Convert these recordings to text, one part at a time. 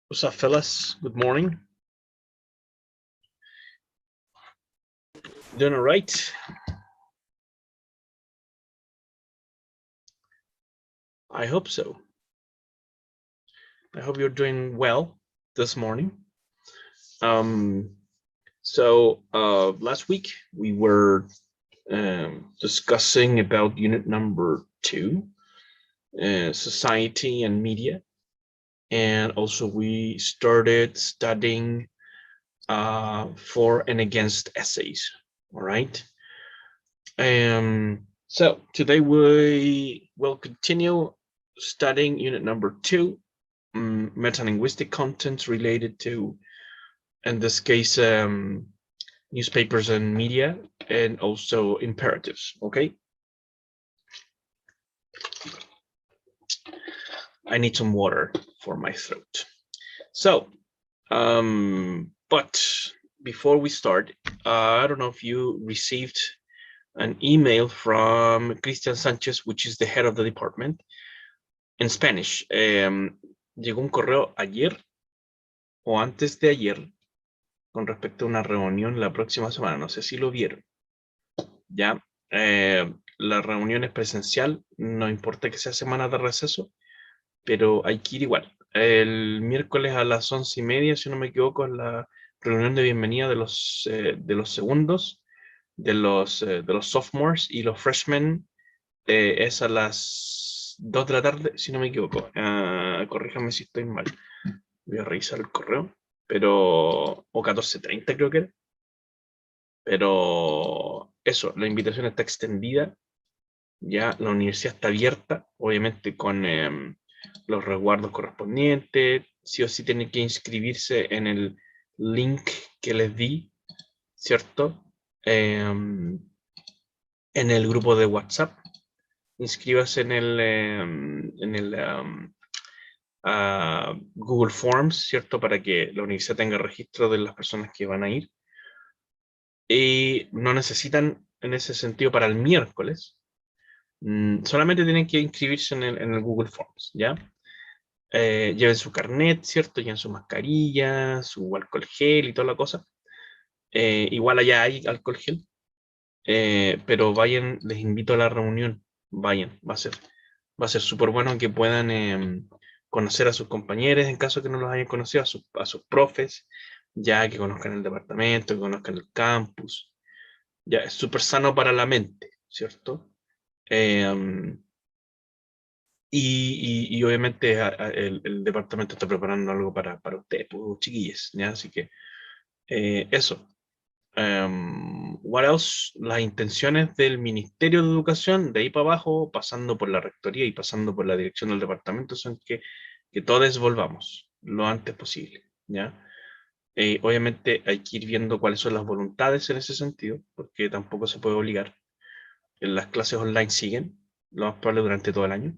What's up, fellas? Good morning. Doing all right? I hope so. I hope you're doing well this morning. Last week we were discussing about unit number 2, society and media, and also we started studying for and against essays. All right. So today we will continue studying unit number 2, metalinguistic content related to, in this case, newspapers and media, and also imperatives. Okay. I need some water for my throat. So, but before we start, I don't know if you received an email from Cristian Sánchez, which is the head of the department, in Spanish. Llegó un correo ayer o antes de ayer con respecto a una reunión la próxima semana. No sé si lo vieron. Ya, la reunión es presencial, no importa que sea semana de receso, pero hay que ir igual. El miércoles a las 11:30, si no me equivoco, es la reunión de bienvenida de los segundos, de los sophomores, y los freshmen es a las 2 de la tarde, si no me equivoco. Corríjame si estoy mal. Voy a revisar el correo, pero o 14:30 creo que era. Pero eso, la invitación está extendida. Ya la universidad está abierta, obviamente con los resguardos correspondientes. Sí o sí tienen que inscribirse en el link que les di, ¿cierto? En el grupo de WhatsApp. Inscríbase en el Google Forms, ¿cierto? Para que la universidad tenga registro de las personas que van a ir. Y no necesitan, en ese sentido, para el miércoles, solamente tienen que inscribirse en el Google Forms, ¿ya? Lleven su carnet, ¿cierto? Lleven su mascarilla, su alcohol gel y toda la cosa. Igual allá hay alcohol gel, pero vayan, les invito a la reunión, vayan, va a ser súper bueno que puedan conocer a sus compañeros, en caso que no los hayan conocido, a sus profes, ya que conozcan el departamento, que conozcan el campus. Ya, es súper sano para la mente, ¿cierto? Y obviamente el departamento está preparando algo para ustedes, pues, chiquillos, ¿ya? Así que eso. What else? Las intenciones del Ministerio de Educación, de ahí para abajo, pasando por la rectoría y pasando por la dirección del departamento, son que todos volvamos lo antes posible, ¿ya? Obviamente hay que ir viendo cuáles son las voluntades en ese sentido, porque tampoco se puede obligar. Las clases online siguen, lo más probable durante todo el año,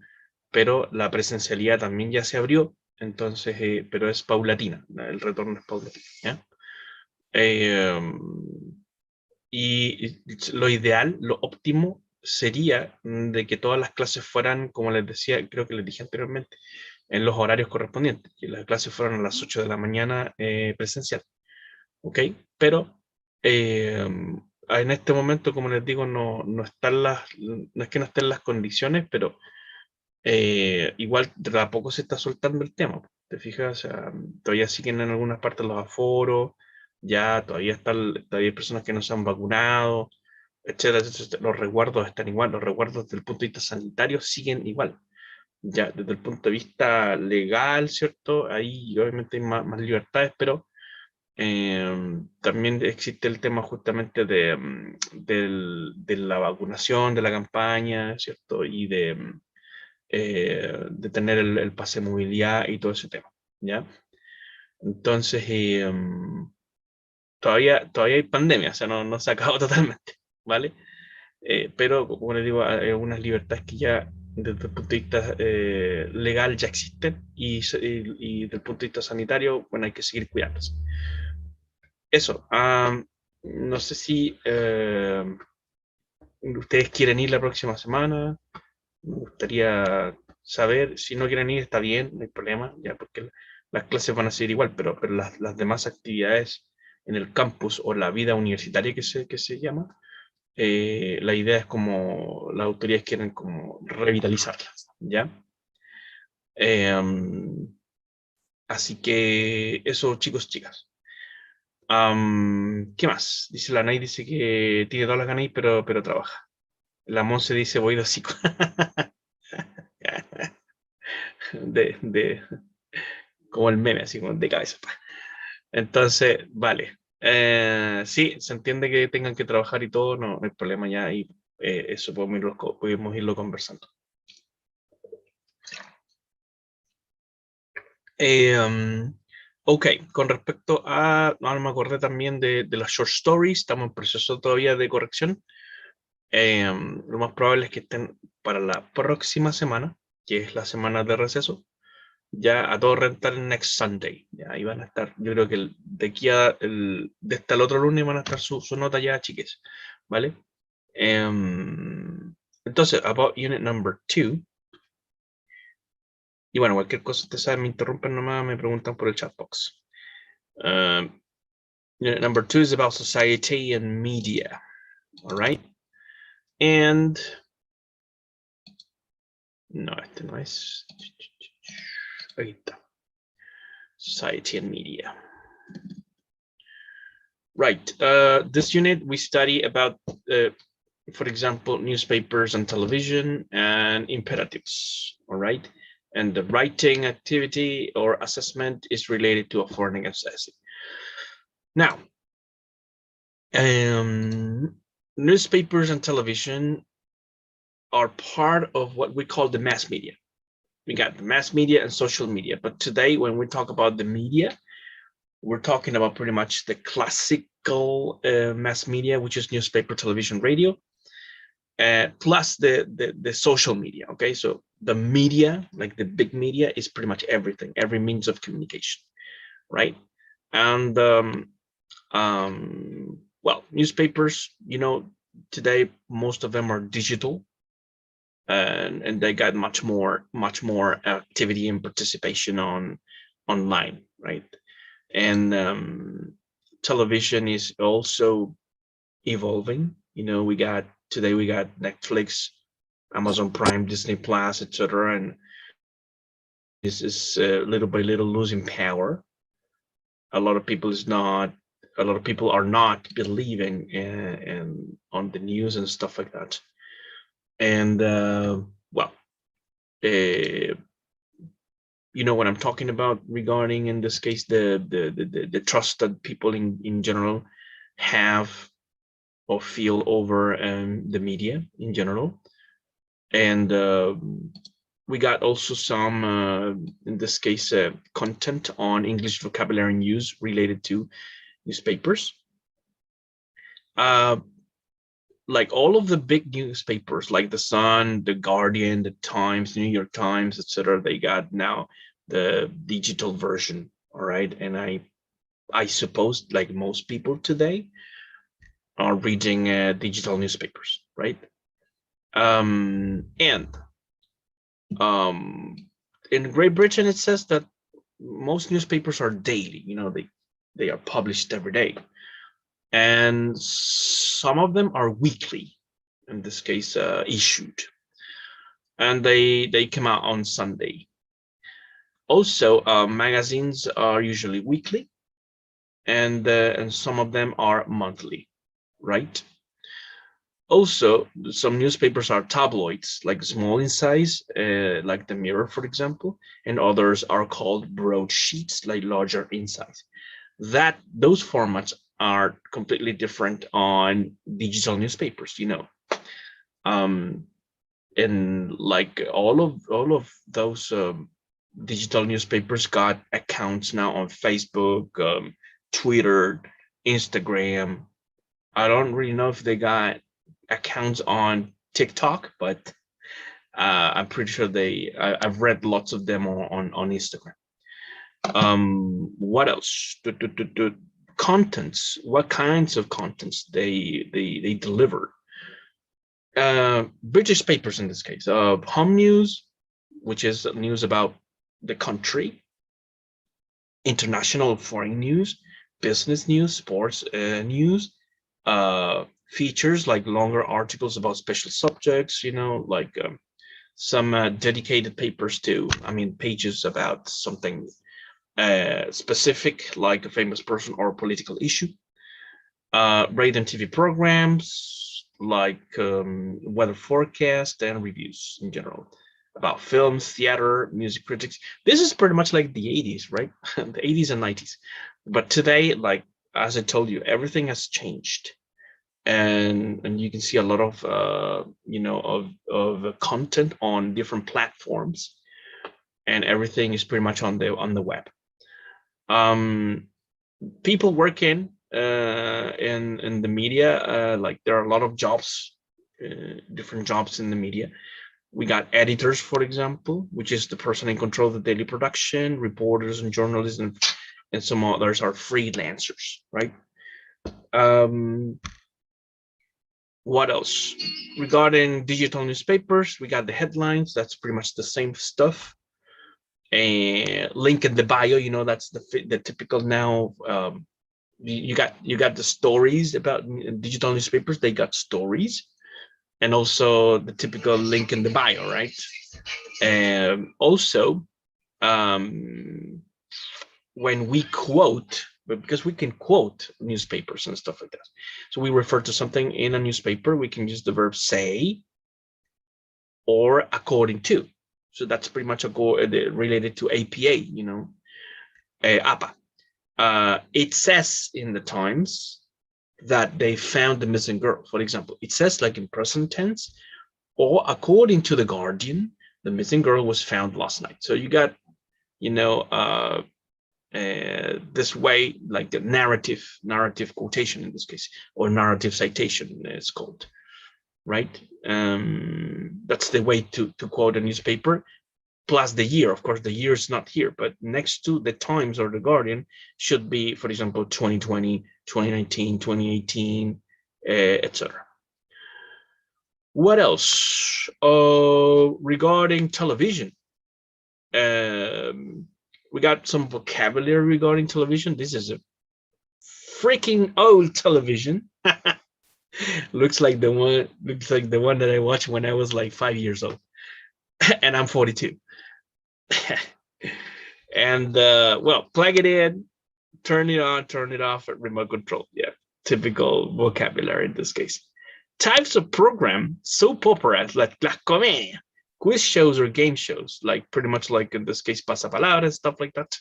pero la presencialidad también ya se abrió, entonces, pero es paulatina, el retorno es paulatino, ¿ya? Y lo ideal, lo óptimo sería de que todas las clases fueran, como les decía, creo que les dije anteriormente, en los horarios correspondientes, que las clases fueran a las 8 de la mañana presencial, ¿ok? Pero en este momento, como les digo, no es que no estén las condiciones, pero igual de a poco se está soltando el tema, ¿te fijas? O sea, todavía siguen en algunas partes los aforos, ya todavía hay personas que no se han vacunado, etcétera, etcétera. Los resguardos están igual, los resguardos desde el punto de vista sanitario siguen igual. Ya desde el punto de vista legal, ¿cierto? Ahí obviamente hay más libertades, pero también existe el tema justamente de la vacunación, de la campaña, ¿cierto? Y de tener el pase de movilidad y todo ese tema, ¿ya? Entonces, todavía hay pandemia, o sea, no se ha acabado totalmente, ¿vale? Pero, como les digo, hay algunas libertades que ya desde el punto de vista legal ya existen y desde el punto de vista sanitario, bueno, hay que seguir cuidándose. Eso, no sé si ustedes quieren ir la próxima semana. Me gustaría saber, si no quieren ir está bien, no hay problema, ya porque las clases van a seguir igual, pero las demás actividades en el campus o la vida universitaria que se llama, la idea es como las autoridades quieren como revitalizarlas, ¿ya? Así que eso, chicos, chicas. ¿Qué más? Dice la Nay, dice que tiene todas las ganas, pero trabaja. La Monse dice voy de hocico. de, como el meme, así como de cabeza. Entonces, vale. Sí, se entiende que tengan que trabajar y todo, no hay problema ya, y eso podemos irlo conversando. Ok, con respecto a, no me acordé también de las short stories, estamos en proceso todavía de corrección. Lo más probable es que estén para la próxima semana, que es la semana de receso, ya a todo rentar next Sunday. Ya ahí van a estar, yo creo que de aquí de hasta el otro lunes van a estar su nota ya, chiques, ¿vale? Entonces, about unit number 2. Y bueno, cualquier cosa, ustedes saben, me interrumpen nomás, me preguntan por el chat box. Unit number 2 is about society and media, all right? And, no, este no es. Ahí está. Society and media. Right. This unit we study about, for example, newspapers and television and imperatives. All right. And the writing activity or assessment is related to a foreign assessing. Now, newspapers and television are part of what we call the mass media. We got the mass media and social media. But today, when we talk about the media, we're talking about pretty much the classical mass media, which is newspaper, television, radio, plus the social media. Okay, so the media, like the big media, is pretty much everything, every means of communication, right? And well, newspapers, you know, today most of them are digital, and they got much more activity and participation online, right? And television is also evolving. You know, today we got Netflix, Amazon Prime, Disney Plus, etc., and this is little by little losing power. A lot of people are not believing on the news and stuff like that. And well, you know what I'm talking about regarding, in this case, the trust that people in general have or feel over the media in general. And we got also some, in this case, content on English vocabulary news related to newspapers. Like all of the big newspapers, like the Sun, the Guardian, the Times, the New York Times, etc., they got now the digital version. All right, and I suppose, like most people today, are reading digital newspapers, right? And in Great Britain, it says that most newspapers are daily. You know, they are published every day, and some of them are weekly. In this case, issued, and they come out on Sunday. Also, magazines are usually weekly, and some of them are monthly, right? Also, some newspapers are tabloids, like small in size, like the Mirror, for example, and others are called broadsheets, like larger in size. Those formats are completely different on digital newspapers, you know. And like all of those digital newspapers got accounts now on Facebook, Twitter, Instagram. I don't really know if they got accounts on TikTok, but I'm pretty sure I've read lots of them on Instagram. What else? Contents. What kinds of contents they deliver? British papers in this case. Home news, which is news about the country. international foreign news, business news, sports news, features like longer articles about special subjects, like some dedicated papers to, pages about something specific, like a famous person or a political issue. Radio and TV programs like weather forecast and reviews in general about films, theater, music critics. This is pretty much like the 80s, right? The 80s and 90s. But today, like as I told you, everything has changed. And you can see a lot of of content on different platforms, and everything is pretty much on the web. People working in the media, like there are a lot of jobs, different jobs in the media. We got editors, for example, which is the person in control of the daily production, reporters and journalists, and some others are freelancers, right? What else? Regarding digital newspapers, we got the headlines. That's pretty much the same stuff. And link in the bio, that's the typical now. You got the stories about digital newspapers. They got stories, and also the typical link in the bio, right? And also, when we quote, because we can quote newspapers and stuff like that, so we refer to something in a newspaper, we can use the verb say or according to. So that's pretty much related to APA, APA. It says in the Times that they found the missing girl, for example. It says like in present tense, or according to the Guardian, the missing girl was found last night. So you got, this way, like the narrative quotation in this case, or narrative citation is called, right? That's the way to quote a newspaper, plus the year. Of course, the year is not here, but next to the Times or the Guardian should be, for example, 2020, 2019, 2018, etc. What else? Regarding television, we got some vocabulary regarding television. This is a freaking old television. looks like the one that I watched when I was like 5 years old, and I'm 42. And well, plug it in, turn it on, turn it off at remote control. Yeah, typical vocabulary in this case. Types of program, soap operas like la comedia, quiz shows or game shows, like pretty much like in this case pasapalabra, stuff like that.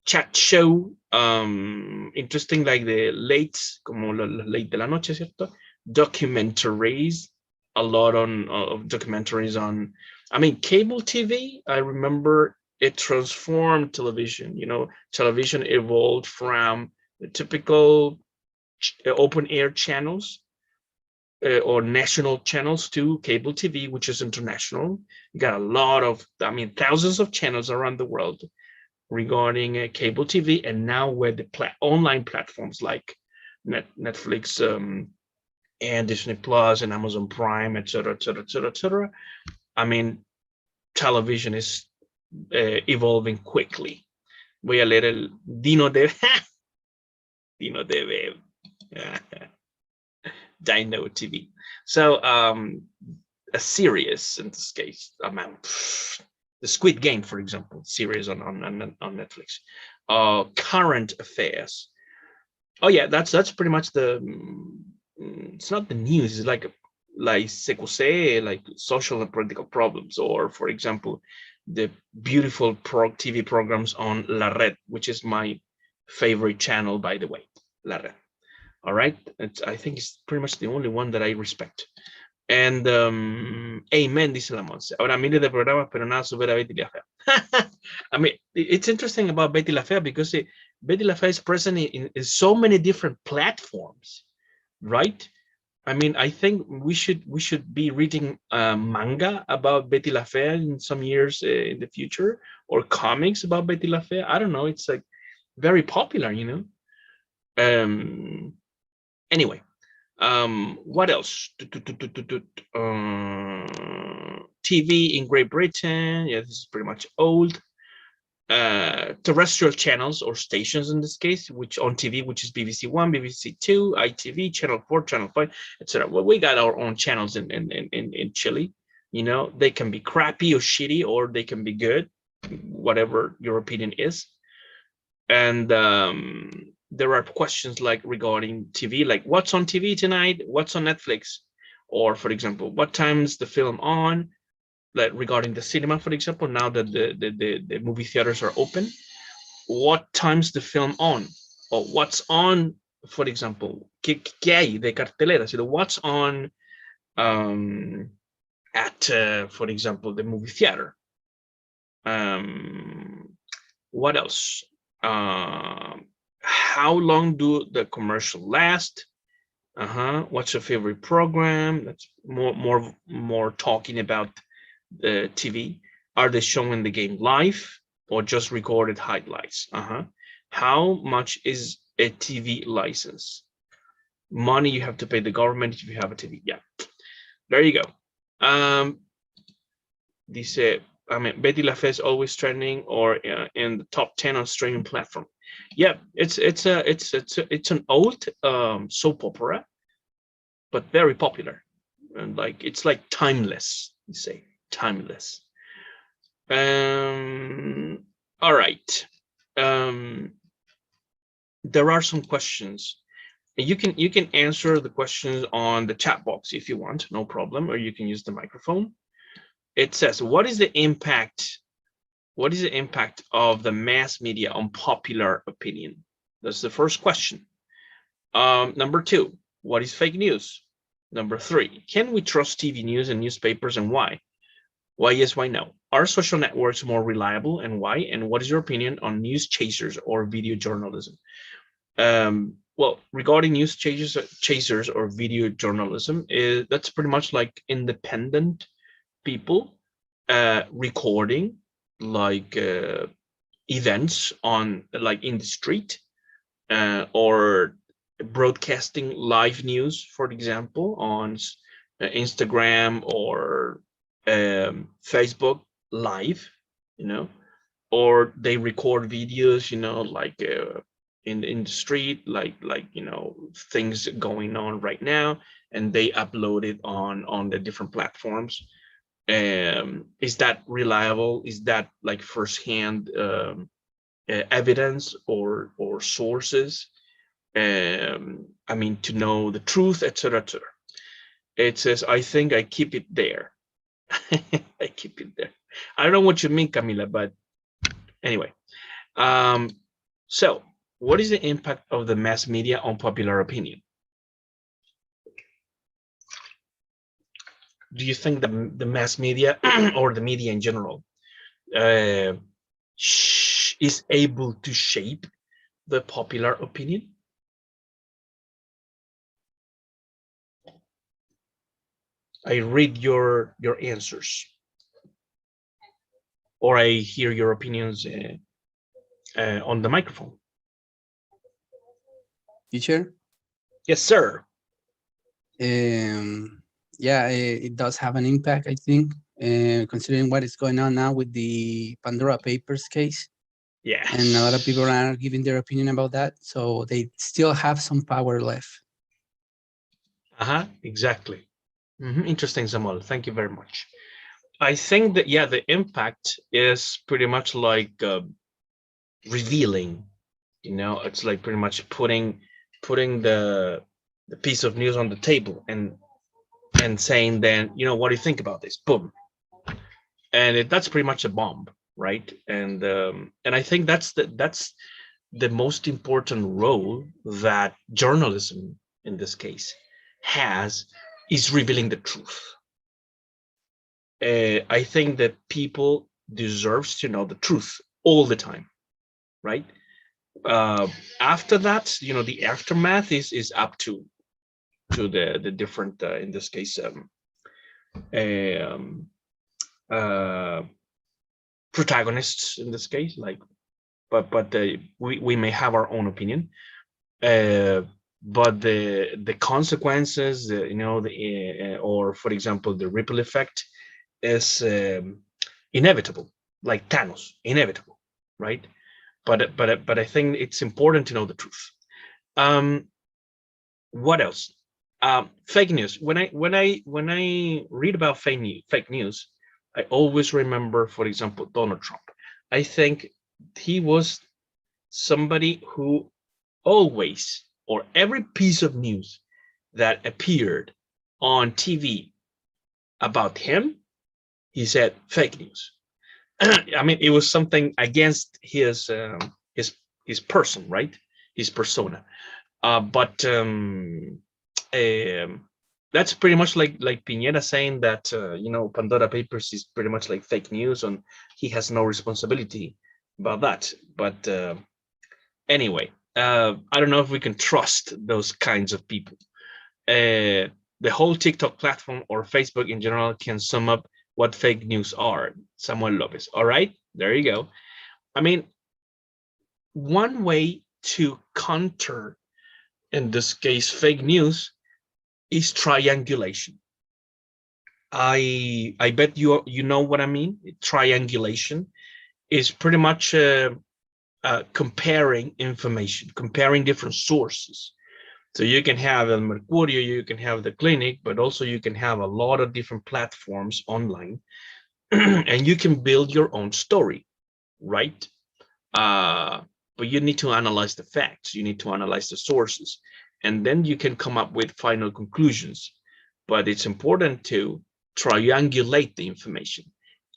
Chat show, interesting, like the late, como late de la noche, ¿cierto? Documentaries, a lot of documentaries on, cable TV. I remember it transformed television. Television evolved from the typical open air channels or national channels to cable TV, which is international. You got a lot of, thousands of channels around the world regarding cable TV, and now with the online platforms like Netflix and Disney Plus and Amazon Prime, etc., etc., etc., etc. Television is evolving quickly. Voy a leer el Dino de Dino de Dino TV. So a series in this case, the Squid Game, for example, series on Netflix. Current affairs. Oh yeah, that's pretty much the. It's not the news. It's like CQC, like social and political problems, or for example, the beautiful TV programs on La Red, which is my favorite channel, by the way, La Red. All right, I think it's pretty much the only one that I respect. And amen, dice la Monse. Ahora miles de programas, pero nada supera Betty la Fea. It's interesting about Betty la Fea because Betty la Fea is present in so many different platforms, right? I think we should be reading manga about Betty la Fea in some years in the future, or comics about Betty la Fea. I don't know. It's like very popular, Anyway. What else? TV in Great Britain. Yeah, this is pretty much old. terrestrial channels or stations in this case, which on TV, which is BBC One, BBC Two, ITV, Channel 4, Channel 5, etc. Well, we got our own channels in Chile. You know, they can be crappy or shitty, or they can be good, whatever your opinion is. And there are questions like regarding TV, like what's on TV tonight, what's on Netflix, or for example, what time's the film on, like regarding the cinema, for example, now that the movie theaters are open, what time's the film on, or what's on, for example, ¿qué hay de carteleras? You know, what's on at, for example, the movie theater. What else? How long do the commercial last? What's your favorite program? That's more talking about the TV. Are they showing the game live or just recorded highlights? How much is a TV license? Money you have to pay the government if you have a TV. Yeah, there you go. Dice, I mean, Betty La Fea is always trending or in the top 10 on streaming platform. Yeah, it's an old soap opera, but very popular, and like it's like timeless. You say timeless. All right. There are some questions. You can answer the questions on the chat box if you want, no problem, or you can use the microphone. It says, what is the impact of the mass media on popular opinion? That's the first question. Number 2, what is fake news? Number 3, can we trust TV news and newspapers, and why? Why yes, why no? Are social networks more reliable, and why? And what is your opinion on news chasers or video journalism? Well, regarding news chasers or video journalism, that's pretty much like independent people recording like events on, like, in the street, or broadcasting live news, for example, on Instagram or Facebook live, you know, or they record videos, you know, like in the street, like you know, things going on right now, and they upload it on the different platforms. Is that reliable? Is that like firsthand evidence or sources? I mean, to know the truth, etc., etc. It says, I think I keep it there. I keep it there. I don't know what you mean, Camila, but anyway. So what is the impact of the mass media on popular opinion? Do you think the mass media or the media in general is able to shape the popular opinion? I read your answers, or I hear your opinions on the microphone. Teacher? Yes, sir. Yeah, it does have an impact, I think, considering what is going on now with the Pandora Papers case. Yeah. And a lot of people are giving their opinion about that, so they still have some power left. Exactly. Interesting, Samuel. Thank you very much. I think that, yeah, the impact is pretty much like revealing, you know, it's like pretty much putting the piece of news on the table and saying, then, you know, what do you think about this? Boom. And that's pretty much a bomb, right? And I think that's the most important role that journalism in this case has, is revealing the truth. I think that people deserves to know the truth all the time, right? After that, you know, the aftermath is up to the different in this case protagonists in this case, like, but we may have our own opinion, but the consequences, you know, the or for example the ripple effect is inevitable, like Thanos, inevitable, right? But I think it's important to know the truth. What else? Fake news. When I read about fake news, I always remember, for example, Donald Trump. I think he was somebody who always, or every piece of news that appeared on TV about him, he said fake news. I mean, it was something against his person, right? His persona. But that's pretty much like Piñera saying that Pandora Papers is pretty much like fake news, and he has no responsibility about that. But anyway, I don't know if we can trust those kinds of people. The whole TikTok platform or Facebook in general can sum up what fake news are. Samuel Lopez. All right, there you go. I mean, one way to counter, in this case, fake news is triangulation. I bet you know what I mean. Triangulation is pretty much comparing information, comparing different sources. So you can have El Mercurio, you can have the clinic, but also you can have a lot of different platforms online, and you can build your own story, right? But you need to analyze the facts, you need to analyze the sources, and then you can come up with final conclusions. But it's important to triangulate the information,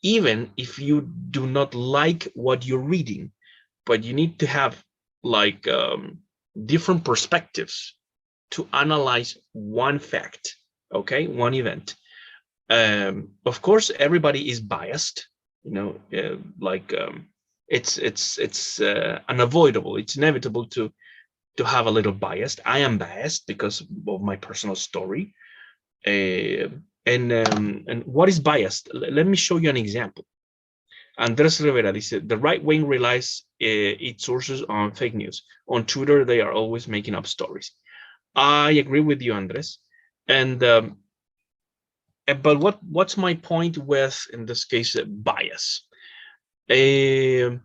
even if you do not like what you're reading, but you need to have like different perspectives to analyze one fact, okay, one event. Of course, everybody is biased, it's unavoidable. It's inevitable to have a little biased. I am biased because of my personal story. And what is biased? Let me show you an example. Andres Rivera said the right wing relies its sources on fake news. On Twitter, they are always making up stories. I agree with you, Andres. And but what's my point with, in this case, bias? For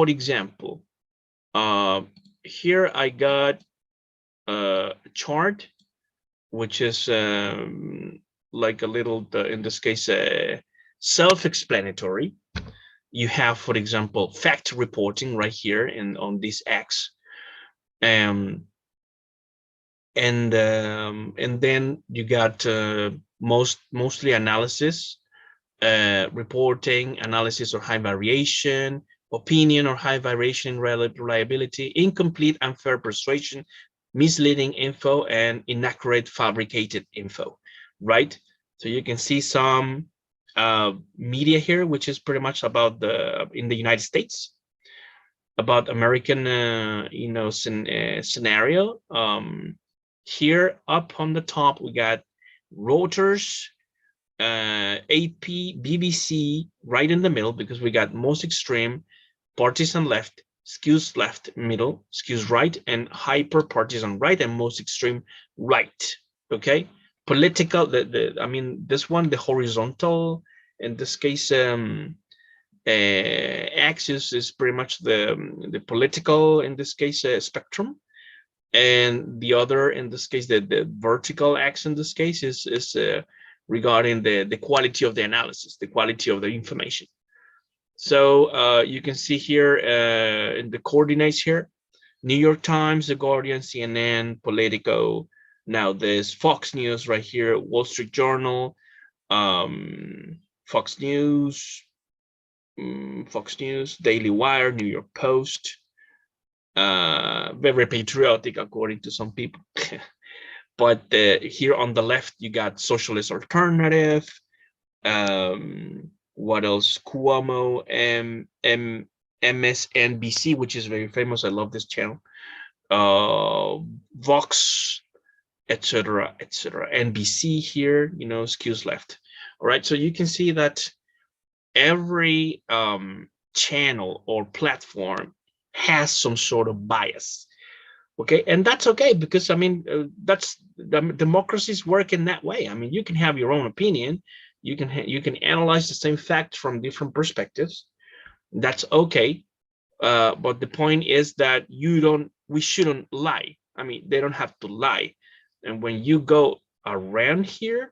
example, here I got a chart, which is like a little, in this case, self-explanatory. You have, for example, fact reporting right here on this X, and then you got mostly analysis, reporting, analysis or high variation, opinion or high variation in reliability, incomplete, unfair persuasion, misleading info, and inaccurate fabricated info, right? So you can see some media here, which is pretty much about in the United States, about American scenario. Here up on the top we got Reuters, AP, BBC right in the middle, because we got most extreme, partisan left, skews left, middle, skews right, and hyper partisan right, and most extreme right. Okay, political. I mean, this one, the horizontal, in this case, axis is pretty much the political, in this case, spectrum, and the other, in this case, the vertical axis, in this case, is regarding the quality of the analysis, the quality of the information. So you can see here in the coordinates here, New York Times, The Guardian, CNN, Politico. Now there's Fox News right here, Wall Street Journal, Fox News, Daily Wire, New York Post. Very patriotic, according to some people. But here on the left, you got Socialist Alternative. What else? Cuomo, MSNBC, which is very famous. I love this channel. Vox, etc., etc. NBC here, skews left. All right, so you can see that every channel or platform has some sort of bias. Okay, and that's okay, because I mean, that's democracies work in that way. I mean, you can have your own opinion, you can analyze the same fact from different perspectives. That's okay, But the point is that we shouldn't lie. I mean, they don't have to lie. And when you go around here,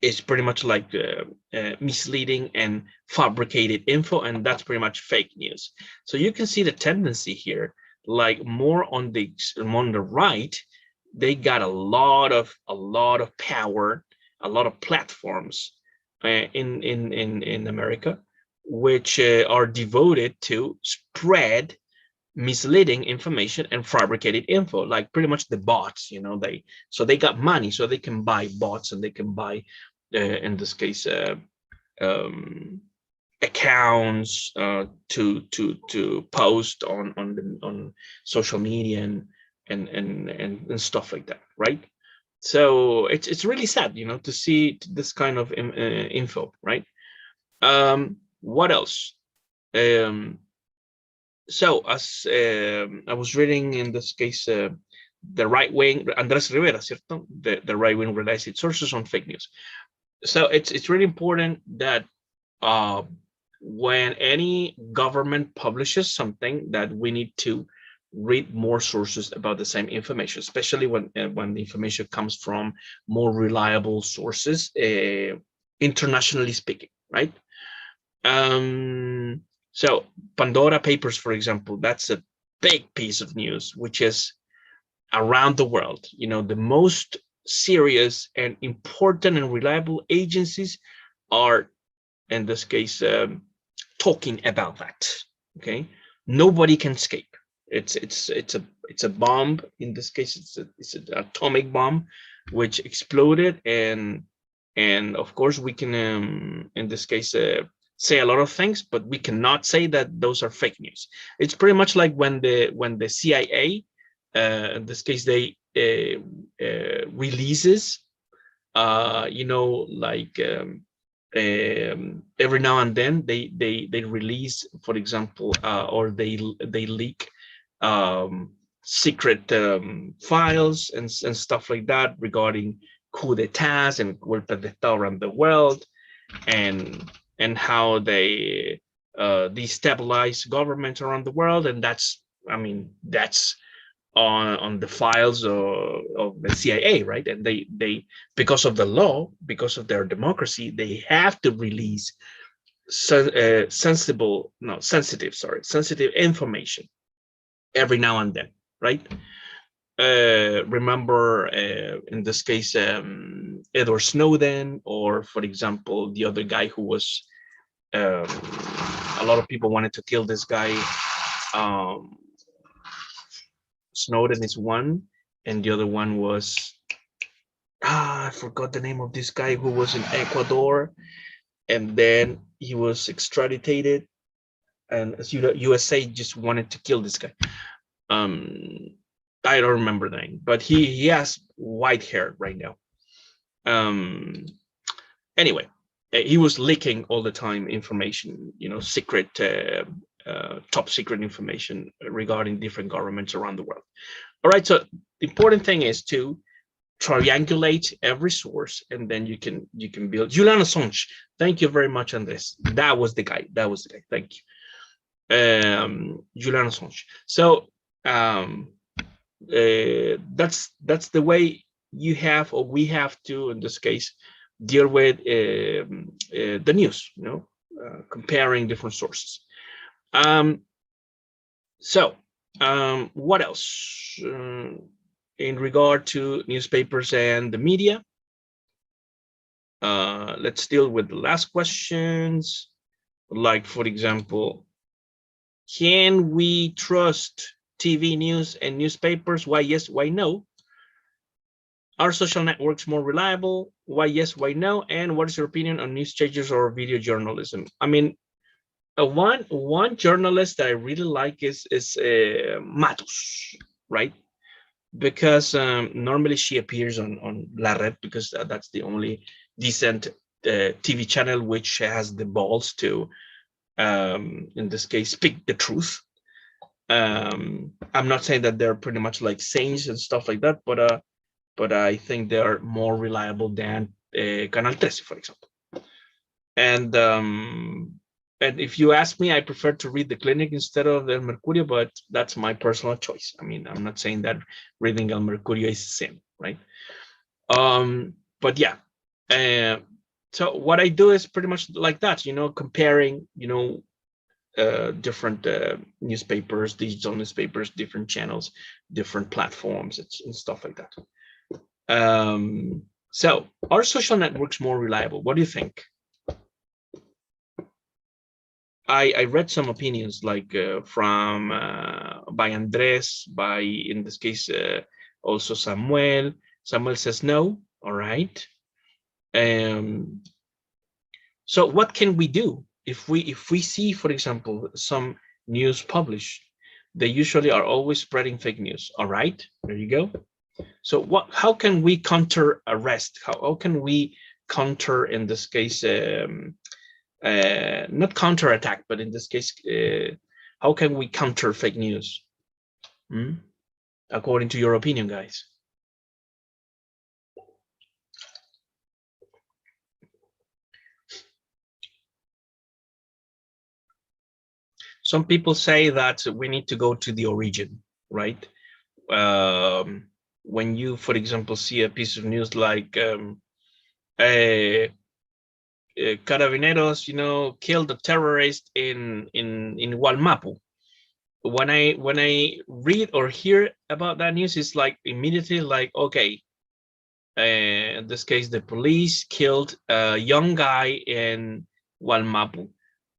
it's pretty much like misleading and fabricated info, and that's pretty much fake news. So you can see the tendency here, like more on the right, they got a lot of power, a lot of platforms in America, which are devoted to spread misleading information and fabricated info, like pretty much the bots. They got money, so they can buy bots, and they can buy in this case um, accounts to post on social media and stuff like that, right? So it's really sad, to see this kind of info, right? What else? So as I was reading in this case, the right wing, Andrés Rivera, cierto? The right wing relies its sources on fake news. So it's really important that uh, when any government publishes something, that we need to read more sources about the same information, especially when the information comes from more reliable sources, internationally speaking, right? So Pandora Papers, for example, that's a big piece of news, which is around the world. The most serious and important and reliable agencies are, in this case, talking about that. Okay, nobody can escape. It's a bomb. In this case, it's an atomic bomb, which exploded, and of course we can, in this case, say a lot of things, but we cannot say that those are fake news. It's pretty much like when the CIA, in this case, they releases, like every now and then they release, for example, or they leak secret files and stuff like that regarding coup d'etats and golpes de estado around the world, and how they destabilize governments around the world. And that's, that's on the files of the CIA, right? And they because of the law, because of their democracy, they have to release sensitive information every now and then, right? Remember, in this case, Edward Snowden, or for example, the other guy who was, a lot of people wanted to kill this guy. Snowden is one, and the other one was, I forgot the name of this guy who was in Ecuador, and then he was extradited, and as you know, USA just wanted to kill this guy. I don't remember the name, but he has white hair right now. Anyway, he was leaking all the time information, secret, top secret information regarding different governments around the world. All right, so the important thing is to triangulate every source, and then you can build. Julian Assange, thank you very much, Andres. That was the guy. Thank you, Julian Assange. So that's the way you have, or we have to, in this case, deal with the news. Comparing different sources. So what else in regard to newspapers and the media? Let's deal with the last questions. Like, for example, can we trust TV news and newspapers? Why yes, why no? Are social networks more reliable? Why yes, why no? And what is your opinion on news changers or video journalism? I mean, one journalist that I really like is Matus, right? Because normally she appears on La Red, because that's the only decent TV channel which has the balls to, in this case, speak the truth. I'm not saying that they're pretty much like saints and stuff like that, but I think they are more reliable than Canal 13, for example. And And if you ask me, I prefer to read the Clinic instead of El Mercurio, but that's my personal choice. I mean, I'm not saying that reading El Mercurio is the same, right? But yeah, so what I do is pretty much like that, comparing, different newspapers, digital newspapers, different channels, different platforms, and stuff like that. So are social networks more reliable? What do you think? I read some opinions like from by Andres, by, in this case, also Samuel. Samuel says no. All right. So what can we do if we see, for example, some news published? They usually are always spreading fake news. All right, there you go. So how can we counter arrest? How can we counter, in this case, not counterattack, but in this case, how can we counter fake news? According to your opinion, guys. Some people say that we need to go to the origin, right? When you, for example, see a piece of news like Carabineros, killed a terrorist in Gualmapu. When I read or hear about that news, it's like immediately like, okay, in this case, the police killed a young guy in Gualmapu.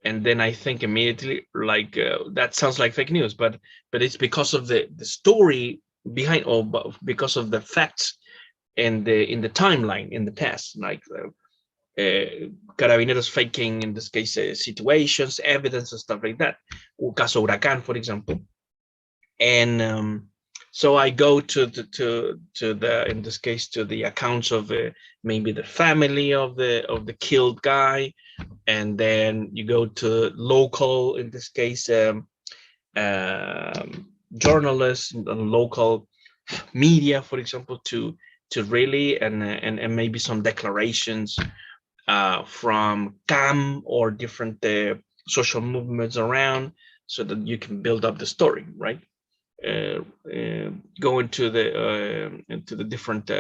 And then I think immediately, like, that sounds like fake news, but it's because of the story behind, or because of the facts in the timeline in the past, like Carabineros faking, in this case, situations, evidence, and stuff like that. Caso Huracán, for example. And so I go to the in this case, to the accounts of maybe the family of the killed guy, and then you go to local, in this case, journalists and local media, for example, to really, and maybe some declarations from CAM or different social movements around, so that you can build up the story, right? Go into the different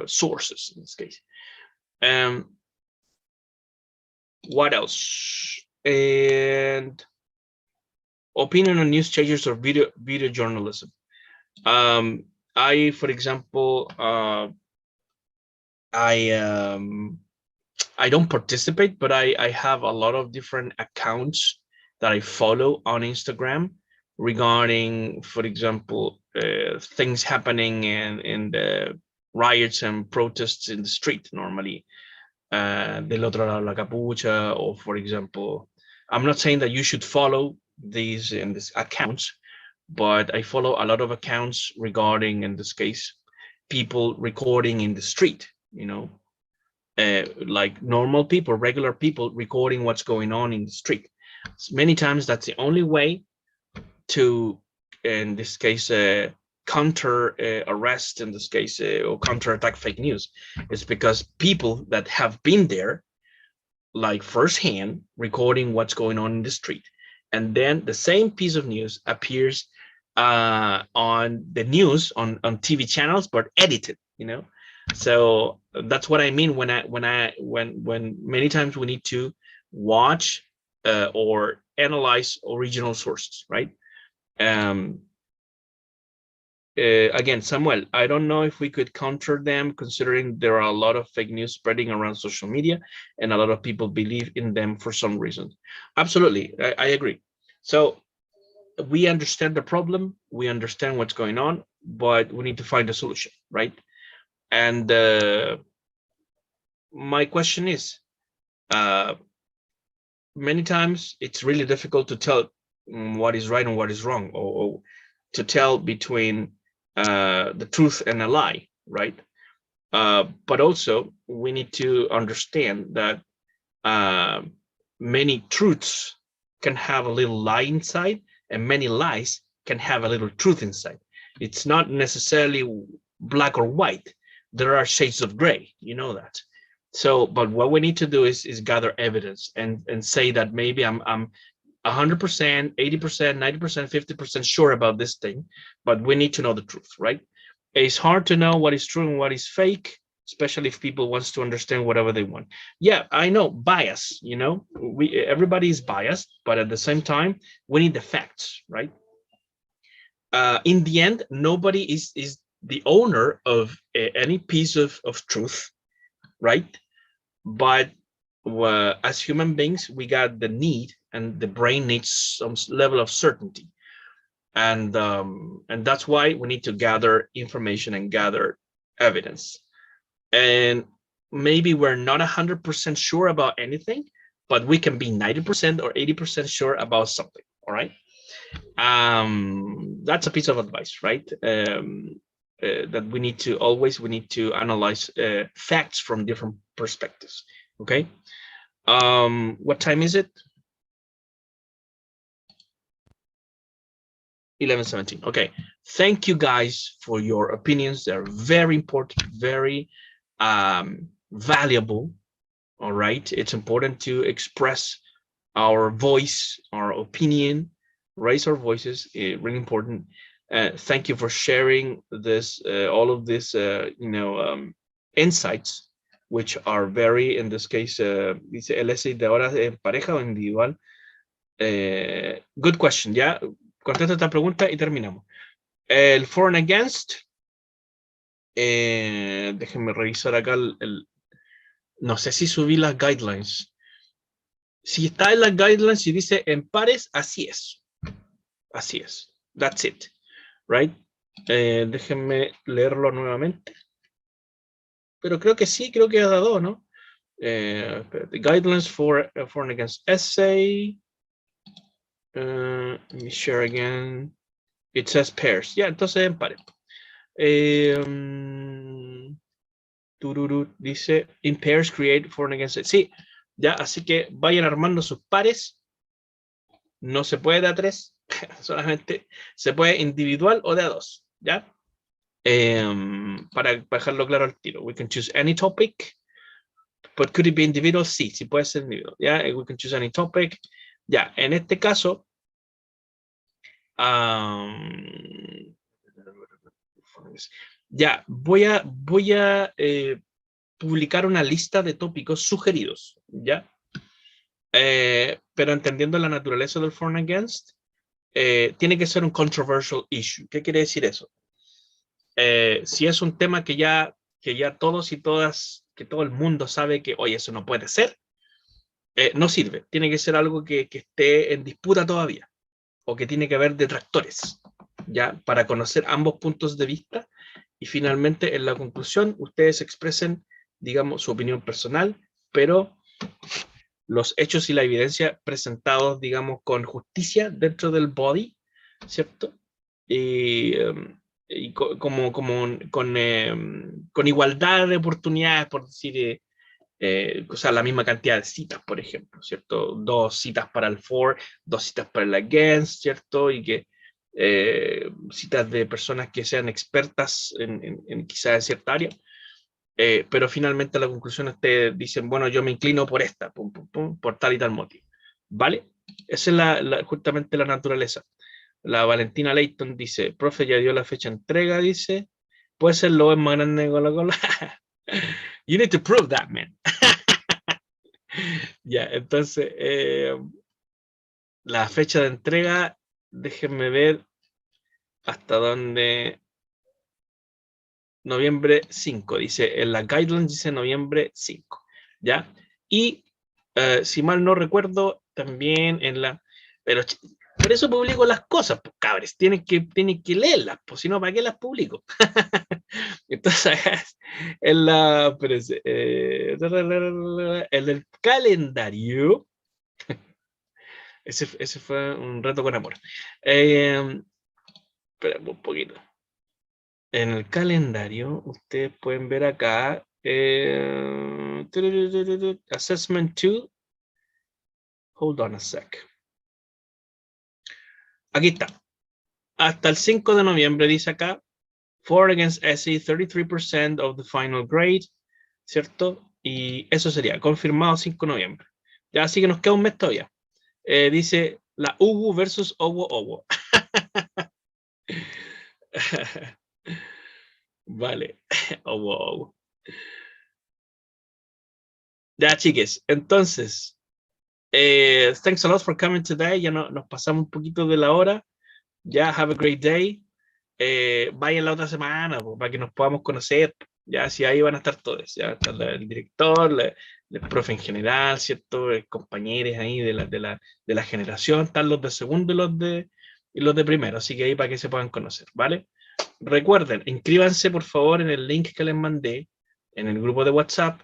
sources in this case. What else? And opinion on news changers or video journalism. I, for example, I don't participate, but I have a lot of different accounts that I follow on Instagram regarding, for example, things happening in the riots and protests in the street normally. Del otro lado la capucha, or, for example, I'm not saying that you should follow these accounts, but I follow a lot of accounts regarding, in this case, people recording in the street, like normal people, regular people recording what's going on in the street. Many times that's the only way to, in this case, counter arrest, in this case, or counterattack fake news. It's because people that have been there, like firsthand, recording what's going on in the street, and then the same piece of news appears on the news on TV channels, but edited, So that's what I mean when many times we need to watch or analyze original sources, right? Again, Samuel, I don't know if we could counter them, considering there are a lot of fake news spreading around social media, and a lot of people believe in them for some reason. Absolutely, I agree. So we understand the problem, we understand what's going on, but we need to find a solution, right? And my question is, many times it's really difficult to tell what is right and what is wrong, or to tell between the truth and a lie, right? But also we need to understand that many truths can have a little lie inside, and many lies can have a little truth inside. It's not necessarily black or white. There are shades of gray, that. So, but what we need to do is gather evidence and say that maybe I'm 100%, 80%, 90%, 50% sure about this thing, but we need to know the truth, right? It's hard to know what is true and what is fake, especially if people wants to understand whatever they want. Yeah, I know, bias, you know, everybody is biased, but at the same time, we need the facts, right? In the end, nobody is the owner of any piece of truth, right? But as human beings, we got the need, and the brain needs some level of certainty, and that's why we need to gather information and gather evidence. And maybe we're not 100% sure about anything, but we can be 90% or 80% sure about something. All right. That's a piece of advice, right? That we need to analyze facts from different perspectives. Okay. What time is it? 11:17. Okay. Thank you guys for your opinions. They're very important, very valuable. All right. It's important to express our voice, our opinion, raise our voices. Really important. Thank you for sharing this, all of this, insights, which are very, in this case, dice LS de ahora en pareja o individual. Good question. Ya, contesta esta pregunta y terminamos. El for and against. Déjenme revisar acá no sé si subí las guidelines. Si está en las guidelines y dice en pares, así es. Así es. That's it. Right? Déjenme leerlo nuevamente. Pero creo que sí, creo que ha dado, ¿no? The guidelines for and against essay. Let me share again. It says pairs. Ya, entonces en pares. Dice in pairs create for and against. Sí, ya, así que vayan armando sus pares. No se puede de a 3, solamente se puede individual o de a 2, ¿ya? Para dejarlo claro al tiro. We can choose any topic, but could it be individual? Sí, sí puede ser individual, ¿ya? We can choose any topic. Ya, en este caso, ya, voy a publicar una lista de tópicos sugeridos, ¿ya? Pero entendiendo la naturaleza del for and against, tiene que ser un controversial issue. ¿Qué quiere decir eso? Si es un tema que ya todos y todas, que todo el mundo sabe que, oye, eso no puede ser, no sirve. Tiene que ser algo que esté en disputa todavía, o que tiene que haber detractores, ya, para conocer ambos puntos de vista, y finalmente en la conclusión ustedes expresen, digamos, su opinión personal, pero los hechos y la evidencia presentados, digamos, con justicia dentro del body, ¿cierto? Y con igualdad de oportunidades, por decir, o sea, la misma cantidad de citas, por ejemplo, ¿cierto? 2 citas para el for, 2 citas para el against, ¿cierto? Y que citas de personas que sean expertas en quizás en cierta área. Pero finalmente la conclusión ustedes dicen, bueno, yo me inclino por esta, pum, pum, pum, por tal y tal motivo, ¿vale? Esa es justamente la naturaleza. La Valentina Leighton dice, profe, ya dio la fecha de entrega, dice, puede ser lo más grande con la cola. You need to prove that, man. Ya, entonces, la fecha de entrega, déjenme ver hasta dónde. Noviembre 5, dice, en la guidelines dice noviembre 5, ¿ya? Y si mal no recuerdo, también en la... Pero por eso publico las cosas, pues, cabres, tienen que leerlas, pues si no, ¿para qué las publico? Entonces, en la... en el calendario, ese fue un reto con amor. Espera un poquito. En el calendario, ustedes pueden ver acá, Assessment 2. Hold on a sec. Aquí está. Hasta el 5 de noviembre dice acá, for against essay, 33% of the final grade, ¿cierto? Y eso sería, confirmado 5 de noviembre. Ya, así que nos queda un mes todavía. Dice la UWU versus OWO. Vale, OWO. Ya, chiques, entonces, thanks a lot for coming today. Ya nos pasamos un poquito de la hora. Ya, have a great day. Vayan la otra semana para que nos podamos conocer. Ya, si ahí van a estar todos. Ya está el director, el profe en general, ¿cierto? Compañeros ahí de la generación. Están los de segundo y los de primero. Así que ahí para que se puedan conocer, ¿vale? Recuerden, inscríbanse por favor en el link que les mandé en el grupo de WhatsApp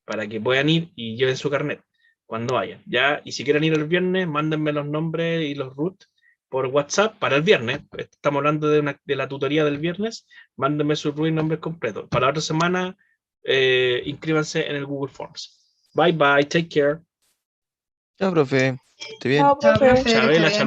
para que puedan ir y lleven su carnet cuando vayan, ¿ya? Y si quieren ir el viernes, mándenme los nombres y los root por WhatsApp para el viernes. Estamos hablando de la tutoría del viernes. Mándenme su root y nombres completos. Para la otra semana, inscríbanse en el Google Forms. Bye, bye. Take care. Chao, profe. Esté bien. Chao, profe. Chabela,